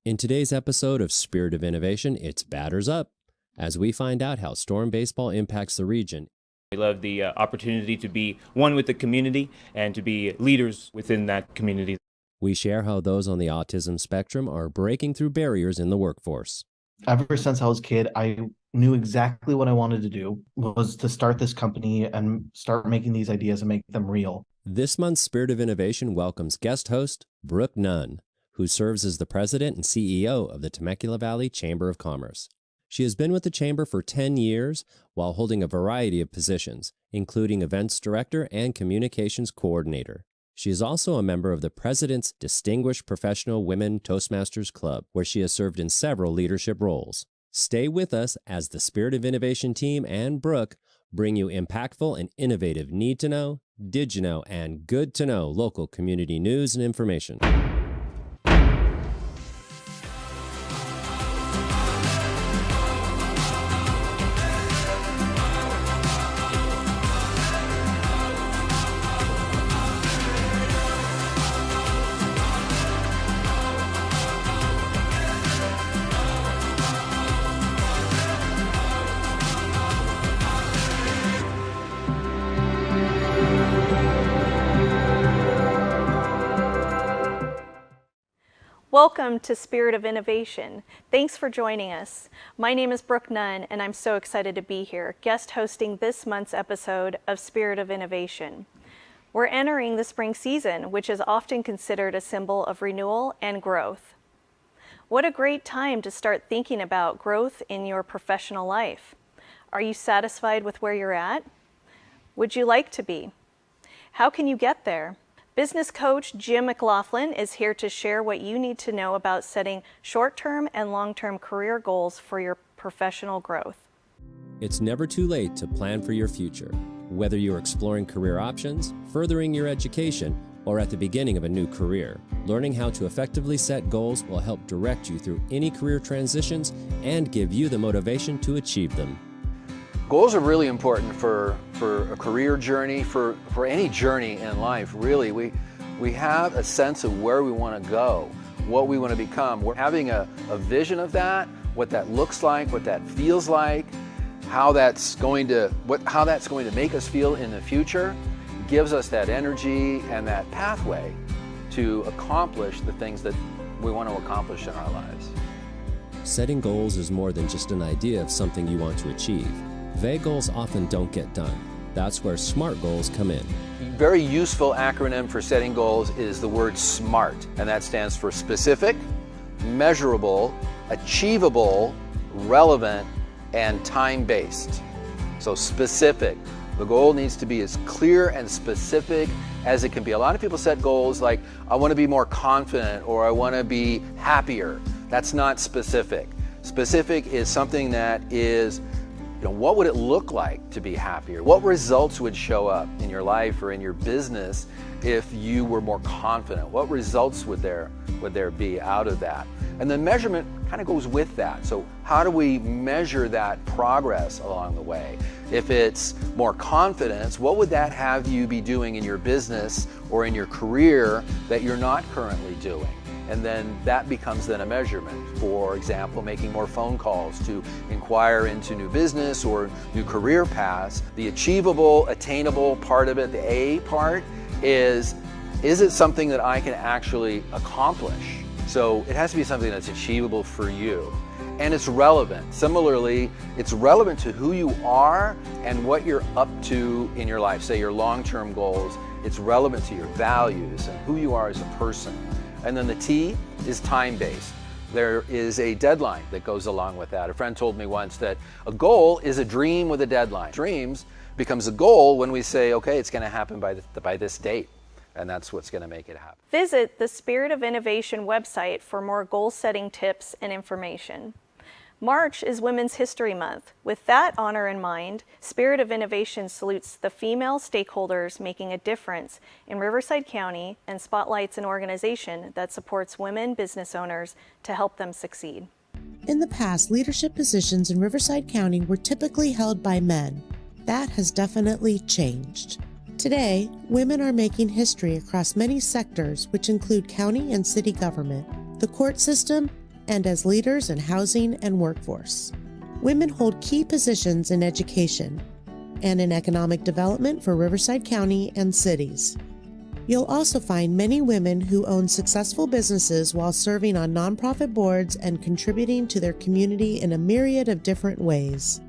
In today's episode of Spirit of Innovation, it's Batters Up, as we find out how Storm baseball impacts the region. We love the opportunity to be one with the community and to be leaders within that community. We share how those on the autism spectrum are breaking through barriers in the workforce. Ever since I was a kid, I knew exactly what I wanted to do, was to start this company and start making these ideas and make them real. This month's Spirit of Innovation welcomes guest host Brooke Nunn, who serves as the president and CEO of the Temecula Valley Chamber of Commerce. She has been with the Chamber for 10 years while holding a variety of positions, including events director and communications coordinator. She is also a member of the President's Distinguished Professional Women Toastmasters Club, where she has served in several leadership roles. Stay with us as the Spirit of Innovation team and Brooke bring you impactful and innovative need-to-know, did-you-know, and good-to-know local community news and information. Welcome to Spirit of Innovation. Thanks for joining us. My name is Brooke Nunn, and I'm so excited to be here, guest hosting this month's episode of Spirit of Innovation. We're entering the spring season, which is often considered a symbol of renewal and growth. What a great time to start thinking about growth in your professional life. Are you satisfied with where you're at? Would you like to be? How can you get there? Business coach Jim McLauglin is here to share what you need to know about setting short-term and long-term career goals for your professional growth. It's never too late to plan for your future. Whether you're exploring career options, furthering your education, or at the beginning of a new career, learning how to effectively set goals will help direct you through any career transitions and give you the motivation to achieve them. Goals are really important for a career journey, for any journey in life, really. We have a sense of where we want to go, what we want to become. We're having a vision of that, what that looks like, what that feels like, how that's going to make us feel in the future, gives us that energy and that pathway to accomplish the things that we want to accomplish in our lives. Setting goals is more than just an idea of something you want to achieve. Vague goals often don't get done. That's where SMART goals come in. A very useful acronym for setting goals is the word SMART, and that stands for specific, measurable, achievable, relevant, and time-based. So specific. The goal needs to be as clear and specific as it can be. A lot of people set goals like, I want to be more confident or I want to be happier. That's not specific. Specific is something that is, what would it look like to be happier? What results would show up in your life or in your business if you were more confident? What results would there be out of that? And the measurement kind of goes with that. So how do we measure that progress along the way? If it's more confidence, what would that have you be doing in your business or in your career that you're not currently doing? And then that becomes then a measurement. For example, making more phone calls to inquire into new business or new career paths. The achievable, attainable part of it, the A part, is it something that I can actually accomplish? So it has to be something that's achievable for you. And it's relevant. Similarly, it's relevant to who you are and what you're up to in your life. Say your long-term goals, it's relevant to your values and who you are as a person. And then the T is time-based. There is a deadline that goes along with that. A friend told me once that a goal is a dream with a deadline. Dreams becomes a goal when we say, okay, it's going to happen by this date, and that's what's going to make it happen. Visit the Spirit of Innovation website for more goal-setting tips and information. March is Women's History Month. With that honor in mind, Spirit of Innovation salutes the female stakeholders making a difference in Riverside County and spotlights an organization that supports women business owners to help them succeed. In the past, leadership positions in Riverside County were typically held by men. That has definitely changed. Today, women are making history across many sectors, which include county and city government, the court system, and as leaders in housing and workforce. Women hold key positions in education and in economic development for Riverside County and cities. You'll also find many women who own successful businesses while serving on nonprofit boards and contributing to their community in a myriad of different ways.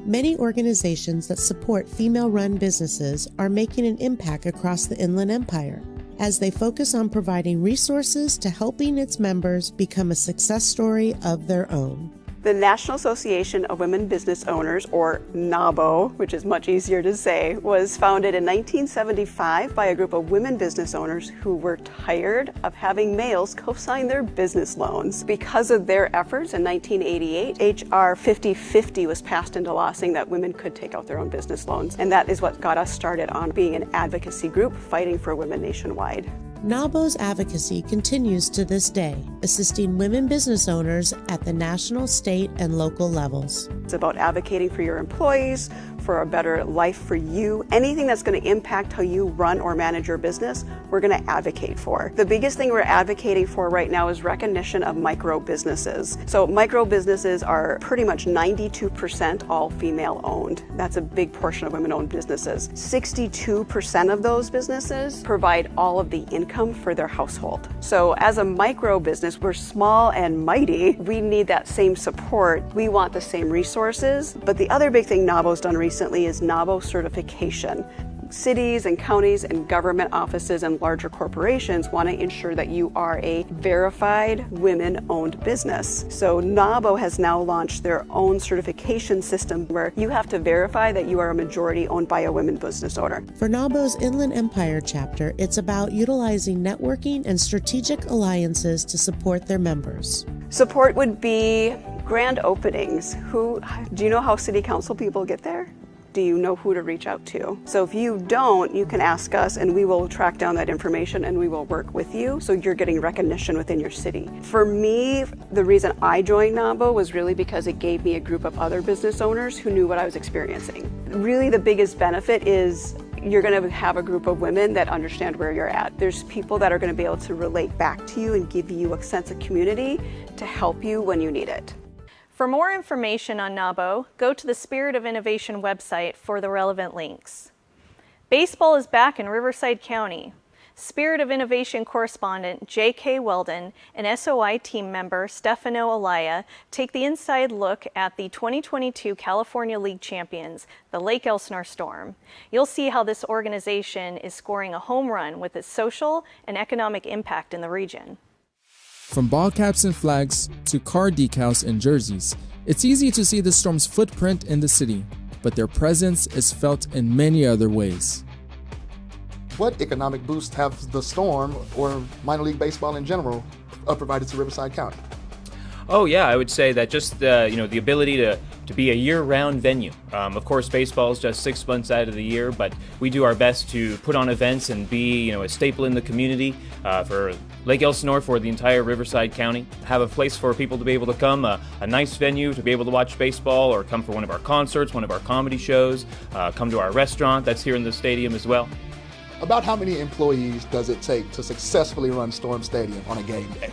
Many organizations that support female-run businesses are making an impact across the Inland Empire as they focus on providing resources to helping its members become a success story of their own. The National Association of Women Business Owners, or NAWBO, which is much easier to say, was founded in 1975 by a group of women business owners who were tired of having males co-sign their business loans. Because of their efforts, in 1988, H.R. 5050 was passed into law saying that women could take out their own business loans, and that is what got us started on being an advocacy group fighting for women nationwide. NAWBO's advocacy continues to this day, assisting women business owners at the national, state, and local levels. It's about advocating for your employees, for a better life for you. Anything that's going to impact how you run or manage your business, we're going to advocate for. The biggest thing we're advocating for right now is recognition of micro businesses. So micro businesses are pretty much 92% all female owned. That's a big portion of women owned businesses. 62% of those businesses provide all of the income for their household. So as a micro business, we're small and mighty. We need that same support. We want the same resources. But the other big thing NAWBO's done recently is NAWBO certification. Cities and counties and government offices and larger corporations want to ensure that you are a verified women-owned business. So NAWBO has now launched their own certification system where you have to verify that you are a majority owned by a women business owner. For NAWBO's Inland Empire chapter, it's about utilizing networking and strategic alliances to support their members. Support would be grand openings. Do you know how city council people get there? Do you know who to reach out to? So if you don't, you can ask us and we will track down that information and we will work with you so you're getting recognition within your city. For me, the reason I joined NAWBO was really because it gave me a group of other business owners who knew what I was experiencing. Really the biggest benefit is you're going to have a group of women that understand where you're at. There's people that are going to be able to relate back to you and give you a sense of community to help you when you need it. For more information on NAWBO, go to the Spirit of Innovation website for the relevant links. Baseball is back in Riverside County. Spirit of Innovation correspondent J.K. Weldon and SOI team member Stefano Alaya take the inside look at the 2022 California League champions, the Lake Elsinore Storm. You'll see how this organization is scoring a home run with its social and economic impact in the region. From ball caps and flags to car decals and jerseys, it's easy to see the Storm's footprint in the city, but their presence is felt in many other ways. What economic boost have the Storm or minor league baseball in general provided to Riverside County? Oh yeah, I would say that just the ability to be a year-round venue. Of course, baseball is just 6 months out of the year, but we do our best to put on events and be a staple in the community for Lake Elsinore, for the entire Riverside County. Have a place for people to be able to come, a nice venue to be able to watch baseball or come for one of our concerts, one of our comedy shows, come to our restaurant that's here in the stadium as well. About how many employees does it take to successfully run Storm Stadium on a game day?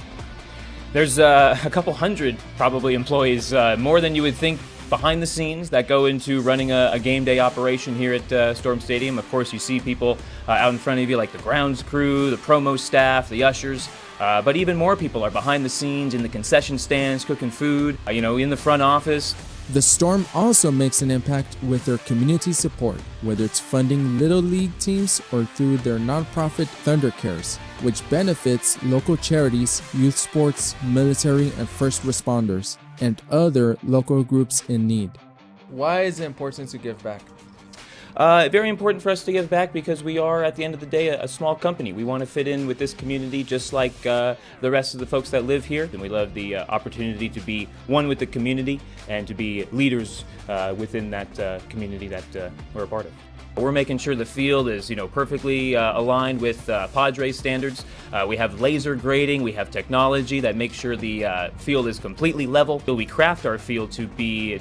There's a couple hundred probably employees, more than you would think behind the scenes that go into running a game day operation here at Storm Stadium. Of course, you see people out in front of you like the grounds crew, the promo staff, the ushers, but even more people are behind the scenes in the concession stands, cooking food, in the front office. The Storm also makes an impact with their community support, whether it's funding Little League teams or through their nonprofit Thunder Cares, which benefits local charities, youth sports, military and first responders, and other local groups in need. Why is it important to give back? Very important for us to give back because we are, at the end of the day, a small company. We want to fit in with this community just like the rest of the folks that live here. And we love the opportunity to be one with the community and to be leaders within that community that we're a part of. We're making sure the field is, perfectly aligned with Padres standards. We have laser grading, we have technology that makes sure the field is completely level. We craft our field to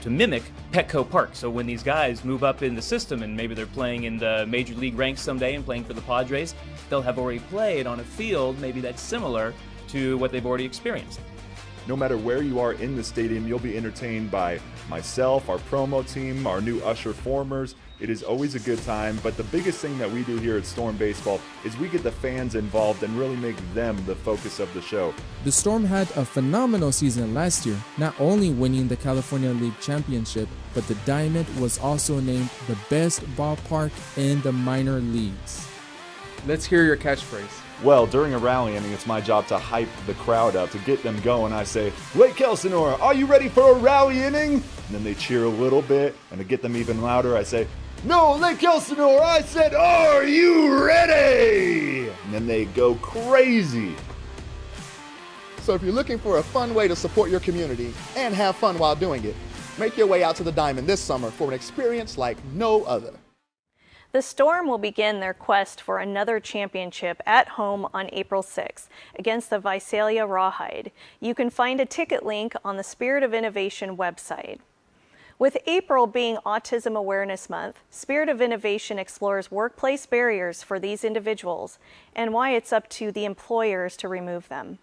mimic Petco Park. So when these guys move up in the system and maybe they're playing in the major league ranks someday and playing for the Padres, they'll have already played on a field maybe that's similar to what they've already experienced. No matter where you are in the stadium, you'll be entertained by myself, our promo team, our new usher formers. It is always a good time, but the biggest thing that we do here at Storm Baseball is we get the fans involved and really make them the focus of the show. The Storm had a phenomenal season last year, not only winning the California League Championship, but the Diamond was also named the best ballpark in the minor leagues. Let's hear your catchphrase. Well, during a rally inning, it's my job to hype the crowd up, to get them going. I say, Lake Elsinore, are you ready for a rally inning? And then they cheer a little bit, and to get them even louder, I say, no, Lake Elsinore, I said, are you ready? And then they go crazy. So if you're looking for a fun way to support your community and have fun while doing it, make your way out to the Diamond this summer for an experience like no other. The Storm will begin their quest for another championship at home on April 6th against the Visalia Rawhide. You can find a ticket link on the Spirit of Innovation website. With April being Autism Awareness Month, Spirit of Innovation explores workplace barriers for these individuals and why it's up to the employers to remove them.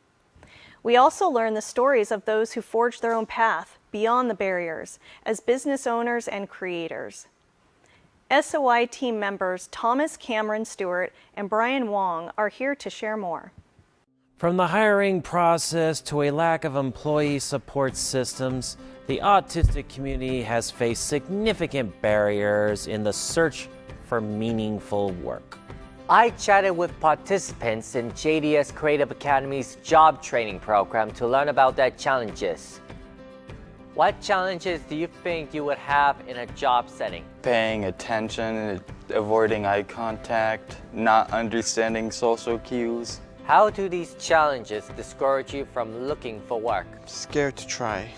We also learn the stories of those who forged their own path beyond the barriers as business owners and creators. SOI team members Thomas Cameron Stewart and Brian Wong are here to share more. From the hiring process to a lack of employee support systems, the autistic community has faced significant barriers in the search for meaningful work. I chatted with participants in JDS Creative Academy's job training program to learn about their challenges. What challenges do you think you would have in a job setting? Paying attention, avoiding eye contact, not understanding social cues. How do these challenges discourage you from looking for work? Scared to try.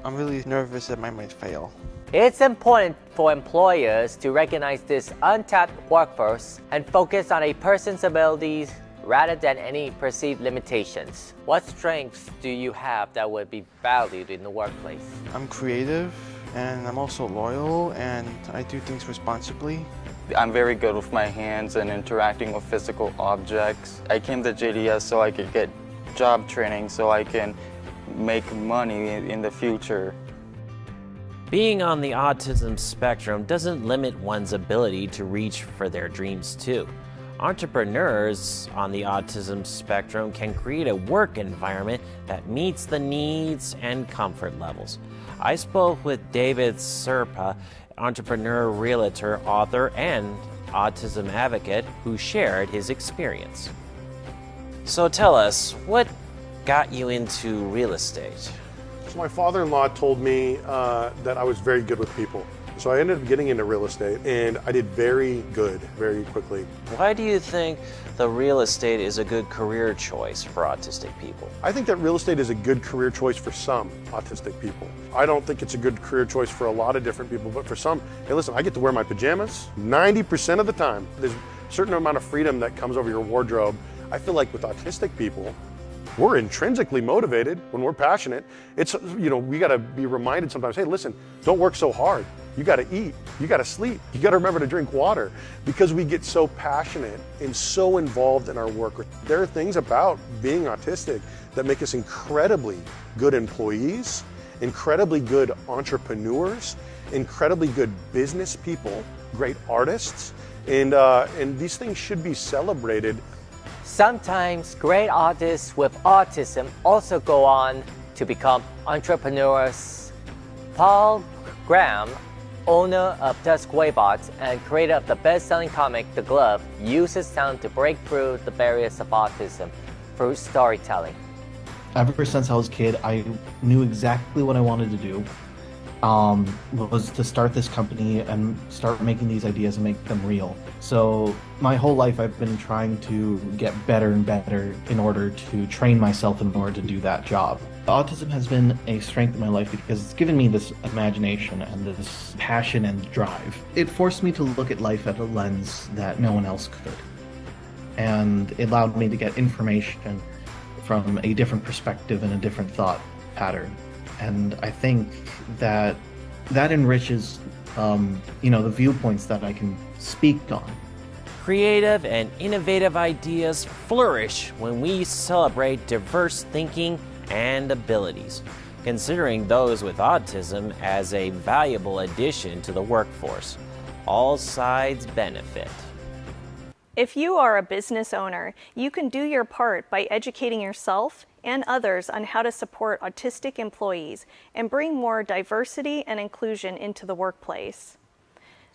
I'm really nervous that I might fail. It's important for employers to recognize this untapped workforce and focus on a person's abilities rather than any perceived limitations. What strengths do you have that would be valued in the workplace? I'm creative and I'm also loyal and I do things responsibly. I'm very good with my hands and interacting with physical objects. I came to JDS so I could get job training so I can make money in the future. Being on the autism spectrum doesn't limit one's ability to reach for their dreams too. Entrepreneurs on the autism spectrum can create a work environment that meets the needs and comfort levels. I spoke with David Serpa, entrepreneur, realtor, author, and autism advocate who shared his experience. So tell us, what got you into real estate? So my father-in-law told me that I was very good with people. So I ended up getting into real estate and I did very good very quickly. Why do you think the real estate is a good career choice for autistic people? I think that real estate is a good career choice for some autistic people. I don't think it's a good career choice for a lot of different people, but for some, hey listen, I get to wear my pajamas 90% of the time. There's a certain amount of freedom that comes over your wardrobe. I feel like with autistic people, we're intrinsically motivated when we're passionate. It's, we gotta be reminded sometimes, hey listen, don't work so hard. You gotta eat, you gotta sleep, you gotta remember to drink water because we get so passionate and so involved in our work. There are things about being autistic that make us incredibly good employees, incredibly good entrepreneurs, incredibly good business people, great artists, and these things should be celebrated. Sometimes great artists with autism also go on to become entrepreneurs. Paul Graham, owner of Dusk and creator of the best-selling comic The Glove, uses sound to break through the barriers of autism through storytelling. Ever since I was a kid, I knew exactly what I wanted to do. Was to start this company and start making these ideas and make them real. So my whole life I've been trying to get better and better in order to train myself in order to do that job. Autism has been a strength in my life because it's given me this imagination and this passion and drive. It forced me to look at life at a lens that no one else could. And it allowed me to get information from a different perspective and a different thought pattern. And I think that enriches, the viewpoints that I can speak on. Creative and innovative ideas flourish when we celebrate diverse thinking and abilities, considering those with autism as a valuable addition to the workforce. All sides benefit. If you are a business owner, you can do your part by educating yourself and others on how to support autistic employees and bring more diversity and inclusion into the workplace.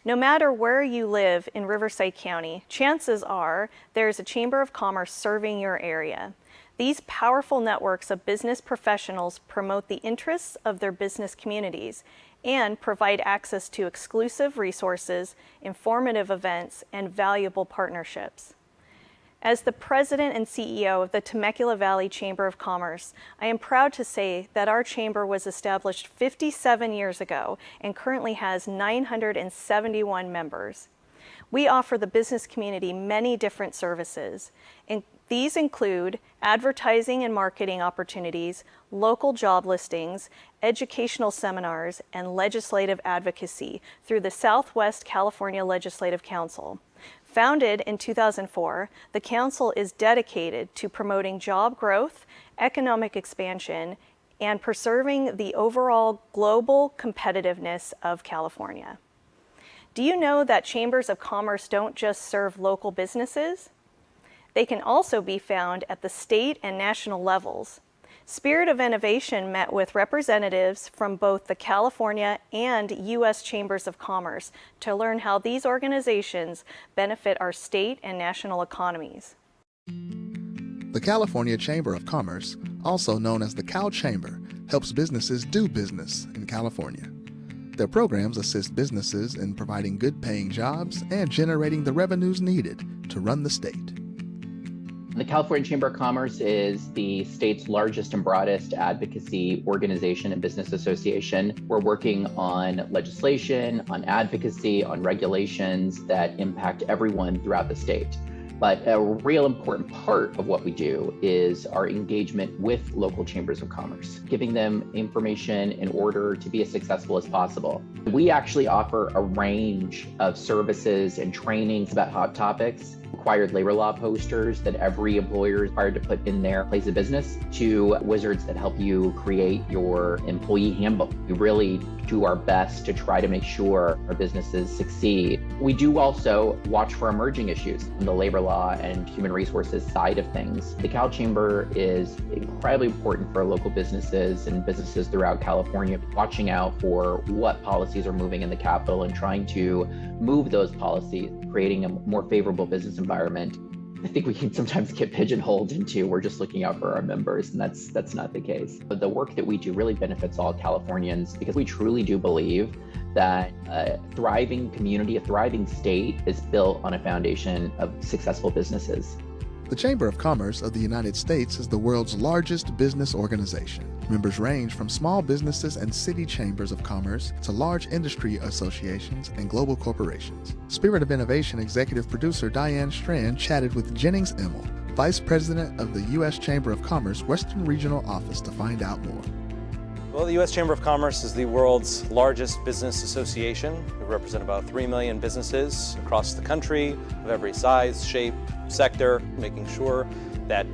No matter where you live in Riverside County, chances are there's a Chamber of Commerce serving your area. These powerful networks of business professionals promote the interests of their business communities and provide access to exclusive resources, informative events, and valuable partnerships. As the president and CEO of the Temecula Valley Chamber of Commerce, I am proud to say that our chamber was established 57 years ago and currently has 971 members. We offer the business community many different services, and these include advertising and marketing opportunities, local job listings, educational seminars, and legislative advocacy through the Southwest California Legislative Council. Founded in 2004, the Council is dedicated to promoting job growth, economic expansion, and preserving the overall global competitiveness of California. Do you know that chambers of commerce don't just serve local businesses? They can also be found at the state and national levels. Spirit of Innovation met with representatives from both the California and U.S. Chambers of Commerce to learn how these organizations benefit our state and national economies. The California Chamber of Commerce, also known as the Cal Chamber, helps businesses do business in California. Their programs assist businesses in providing good-paying jobs and generating the revenues needed to run the state. The California Chamber of Commerce is the state's largest and broadest advocacy organization and business association. We're working on legislation, on advocacy, on regulations that impact everyone throughout the state. But a real important part of what we do is our engagement with local chambers of commerce, giving them information in order to be as successful as possible. We actually offer a range of services and trainings about hot topics, required labor law posters that every employer is required to put in their place of business, to wizards that help you create your employee handbook. We really do our best to try to make sure our businesses succeed. We do also watch for emerging issues on the labor law and human resources side of things. The Cal Chamber is incredibly important for local businesses and businesses throughout California, watching out for what policies are moving in the capital and trying to move those policies, creating a more favorable business environment. I think we can sometimes get pigeonholed into we're just looking out for our members, and that's not the case. But the work that we do really benefits all Californians because we truly do believe that a thriving community, a thriving state is built on a foundation of successful businesses. The Chamber of Commerce of the United States is the world's largest business organization. Members range from small businesses and city chambers of commerce to large industry associations and global corporations. Spirit of Innovation executive producer Diane Strand chatted with Jennings Emmel, Vice President of the U.S. Chamber of Commerce Western Regional Office, to find out more. Well, the U.S. Chamber of Commerce is the world's largest business association. We represent about 3 million businesses across the country of every size, shape, sector, making sure that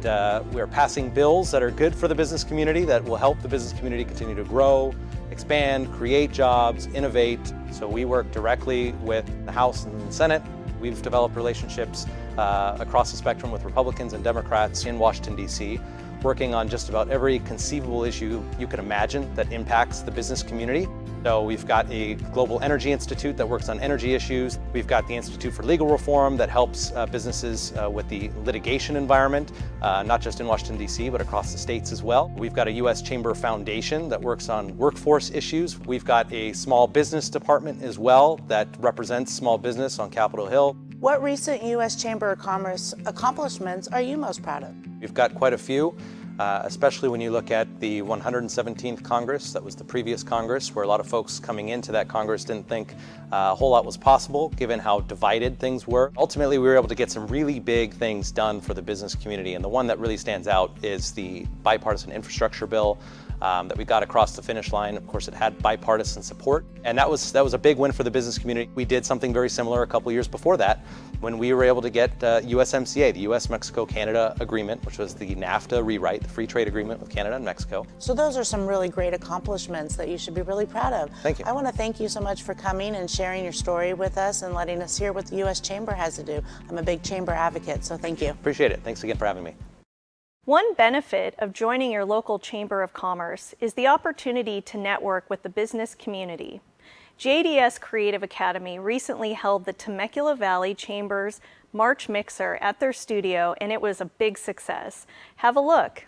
we are passing bills that are good for the business community, that will help the business community continue to grow, expand, create jobs, innovate. So we work directly with the House and the Senate. We've developed relationships across the spectrum with Republicans and Democrats in Washington, D.C., working on just about every conceivable issue you can imagine that impacts the business community. So we've got a Global Energy Institute that works on energy issues. We've got the Institute for Legal Reform that helps businesses with the litigation environment, not just in Washington, D.C., but across the states as well. We've got a U.S. Chamber Foundation that works on workforce issues. We've got a small business department as well that represents small business on Capitol Hill. What recent U.S. Chamber of Commerce accomplishments are you most proud of? We've got quite a few, especially when you look at the 117th Congress. That was the previous Congress, where a lot of folks coming into that Congress didn't think a whole lot was possible, given how divided things were. Ultimately, we were able to get some really big things done for the business community, and the one that really stands out is the bipartisan infrastructure bill. that we got across the finish line. Of course, it had bipartisan support, and that was a big win for the business community. We did something very similar a couple years before that when we were able to get USMCA, the US Mexico-Canada agreement, which was the NAFTA rewrite, the free trade agreement with Canada and Mexico. So those are some really great accomplishments that you should be really proud of. Thank you. I want to thank you so much for coming and sharing your story with us and letting us hear what the U.S. Chamber has to do. I'm a big chamber advocate, so thank you. Appreciate it. Thanks again for having me. One benefit of joining your local Chamber of Commerce is the opportunity to network with the business community. JDS Creative Academy recently held the Temecula Valley Chamber's March Mixer at their studio, and it was a big success. Have a look.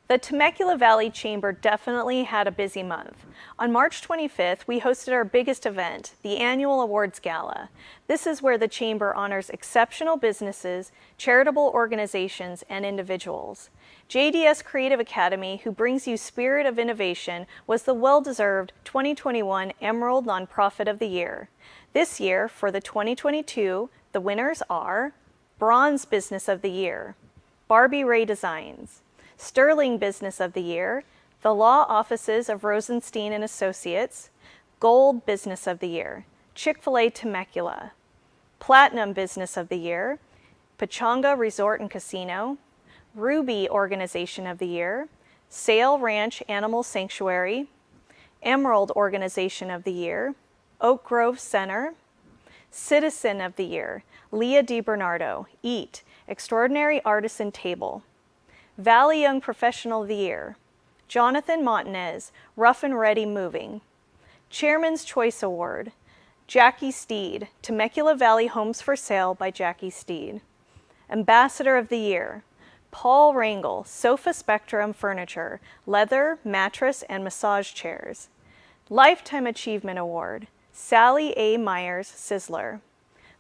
The Temecula Valley Chamber definitely had a busy month. On March 25th, we hosted our biggest event, the annual Awards Gala. This is where the Chamber honors exceptional businesses, charitable organizations, and individuals. JDS Creative Academy, who brings you Spirit of Innovation, was the well-deserved 2021 Emerald Nonprofit of the Year. This year, for the 2022, the winners are Bronze Business of the Year, Barbie Ray Designs, Sterling Business of the Year, the Law Offices of Rosenstein and Associates, Gold Business of the Year, Chick-fil-A Temecula, Platinum Business of the Year, Pechanga Resort and Casino, Ruby Organization of the Year, Sail Ranch Animal Sanctuary, Emerald Organization of the Year, Oak Grove Center, Citizen of the Year, Leah DiBernardo, EAT, Extraordinary Artisan Table, Valley Young Professional of the Year, Jonathan Montanez, Rough and Ready Moving, Chairman's Choice Award, Jackie Steed, Temecula Valley Homes for Sale by Jackie Steed, Ambassador of the Year, Paul Rangel, Sofa Spectrum Furniture, Leather, Mattress, and Massage Chairs, Lifetime Achievement Award, Sally A. Myers, Sizzler,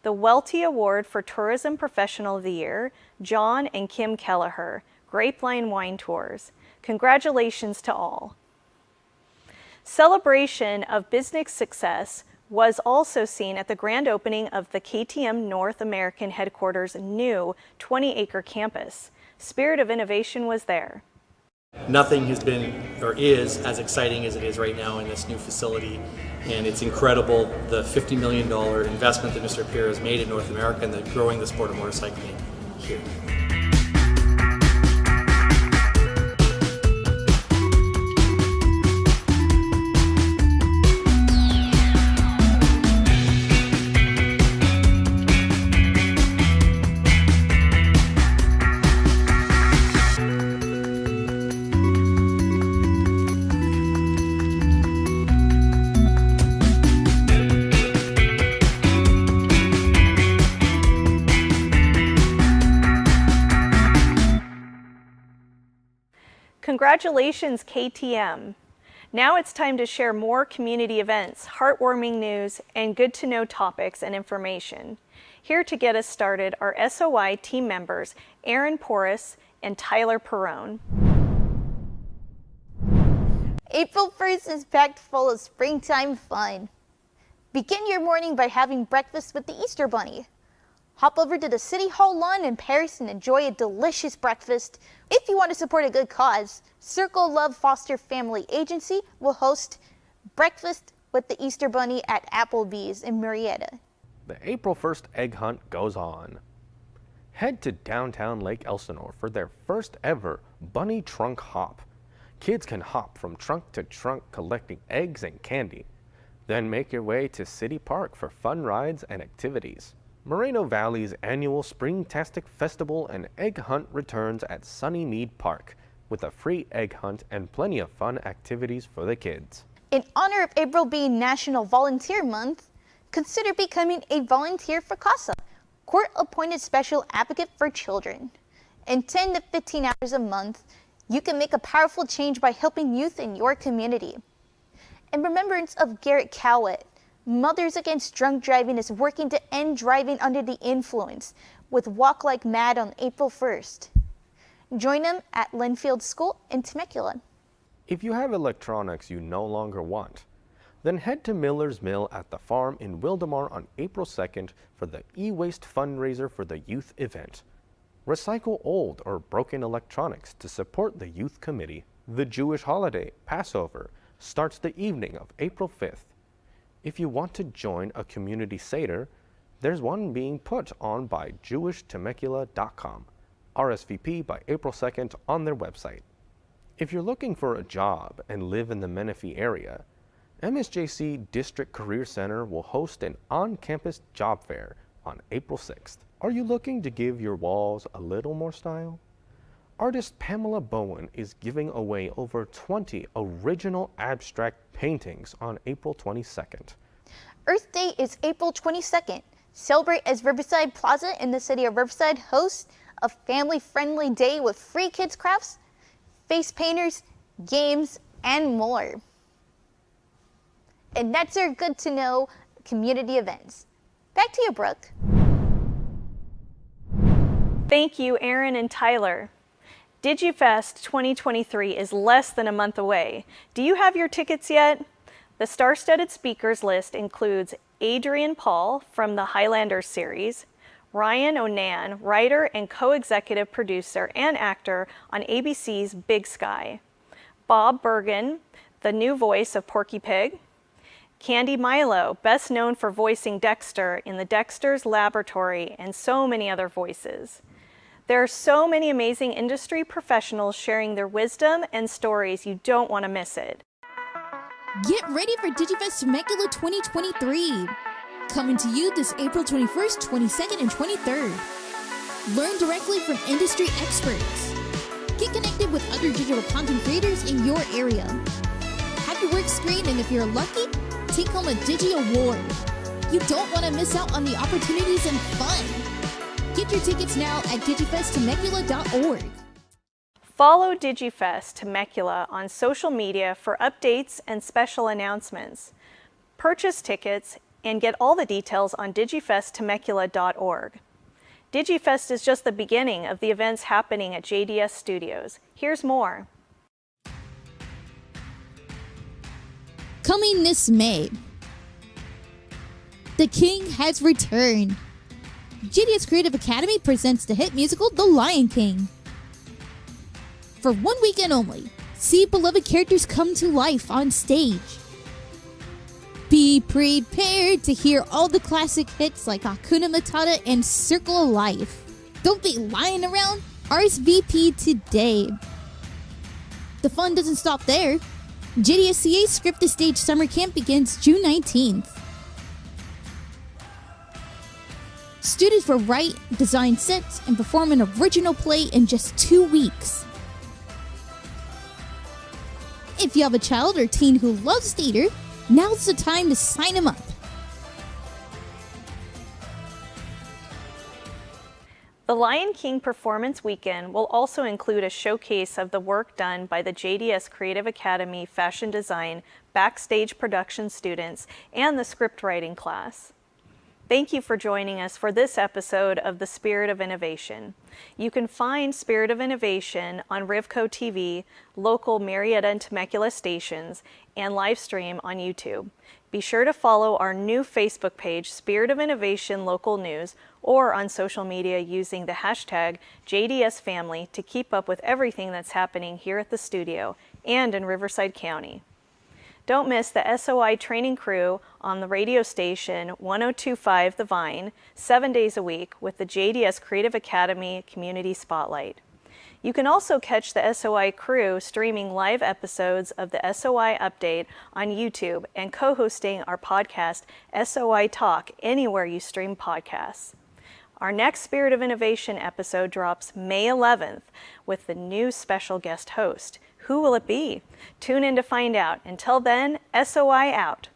the Welty Award for Tourism Professional of the Year, John and Kim Kelleher, Grapeline Wine Tours. Congratulations to all. Celebration of business success was also seen at the grand opening of the KTM North American headquarters' new 20-acre campus. Spirit of Innovation was there. Nothing has been or is as exciting as it is right now in this new facility, and it's incredible the $50 million investment that Mr. Pierre has made in North America and growing the sport of motorcycling here. Congratulations, KTM. Now it's time to share more community events, heartwarming news, and good-to-know topics and information. Here to get us started are SOI team members Aaron Porras and Tyler Perrone. April 1st is packed full of springtime fun. Begin your morning by having breakfast with the Easter Bunny. Hop over to the City Hall lawn in Paris and enjoy a delicious breakfast. If you want to support a good cause, Circle Love Foster Family Agency will host Breakfast with the Easter Bunny at Applebee's in Murrieta. The April 1st egg hunt goes on. Head to downtown Lake Elsinore for their first ever bunny trunk hop. Kids can hop from trunk to trunk collecting eggs and candy. Then make your way to City Park for fun rides and activities. Moreno Valley's annual Springtastic Festival and Egg Hunt returns at Sunnymead Park with a free egg hunt and plenty of fun activities for the kids. In honor of April being National Volunteer Month, consider becoming a volunteer for CASA, Court-Appointed Special Advocate for Children. In 10 to 15 hours a month, you can make a powerful change by helping youth in your community. In remembrance of Garrett Cowett, Mothers Against Drunk Driving is working to end driving under the influence with Walk Like Mad on April 1st. Join them at Linfield School in Temecula. If you have electronics you no longer want, then head to Miller's Mill at the farm in Wildomar on April 2nd for the e-waste fundraiser for the youth event. Recycle old or broken electronics to support the youth committee. The Jewish holiday, Passover, starts the evening of April 5th. If you want to join a community Seder, there's one being put on by jewishtemecula.com. RSVP by April 2nd on their website. If you're looking for a job and live in the Menifee area, MSJC District Career Center will host an on-campus job fair on April 6th. Are you looking to give your walls a little more style? Artist Pamela Bowen is giving away over 20 original abstract paintings on April 22nd. Earth Day is April 22nd. Celebrate as Riverside Plaza in the city of Riverside hosts a family-friendly day with free kids crafts, face painters, games, and more. And that's our good to know community events. Back to you, Brooke. Thank you, Aaron and Tyler. Digifest 2023 is less than a month away. Do you have your tickets yet? The star-studded speakers list includes Adrian Paul from the Highlander series, Ryan Onan, writer and co-executive producer and actor on ABC's Big Sky, Bob Bergen, the new voice of Porky Pig, Candy Milo, best known for voicing Dexter in the Dexter's Laboratory and so many other voices. There are so many amazing industry professionals sharing their wisdom and stories, you don't want to miss it. Get ready for Digifest Temecula 2023. Coming to you this April 21st, 22nd, and 23rd. Learn directly from industry experts. Get connected with other digital content creators in your area. Have your work screened, and if you're lucky, take home a Digi Award. You don't want to miss out on the opportunities and fun. Get your tickets now at digifesttemecula.org. Follow Digifest Temecula on social media for updates and special announcements. Purchase tickets and get all the details on digifesttemecula.org. Digifest is just the beginning of the events happening at JDS Studios. Here's more. Coming this May, The King has returned. JDS Creative Academy presents the hit musical The Lion King. For 1 weekend only, see beloved characters come to life on stage. Be prepared to hear all the classic hits like Hakuna Matata and Circle of Life. Don't be lying around. RSVP today. The fun doesn't stop there. JDSCA Script to Stage Summer Camp begins June 19th. Students will write, design sets, and perform an original play in just 2 weeks. If you have a child or teen who loves theater, now's the time to sign them up. The Lion King Performance Weekend will also include a showcase of the work done by the JDS Creative Academy Fashion Design Backstage Production students and the script writing class. Thank you for joining us for this episode of The Spirit of Innovation. You can find Spirit of Innovation on RivCo TV, local Marietta and Temecula stations, and live stream on YouTube. Be sure to follow our new Facebook page, Spirit of Innovation Local News, or on social media using the hashtag JDSFamily to keep up with everything that's happening here at the studio and in Riverside County. Don't miss the SOI training crew on the radio station 1025 The Vine, 7 days a week with the JDS Creative Academy Community Spotlight. You can also catch the SOI crew streaming live episodes of the SOI Update on YouTube and co-hosting our podcast, SOI Talk, anywhere you stream podcasts. Our next Spirit of Innovation episode drops May 11th with the new special guest host. Who will it be? Tune in to find out. Until then, SOI out.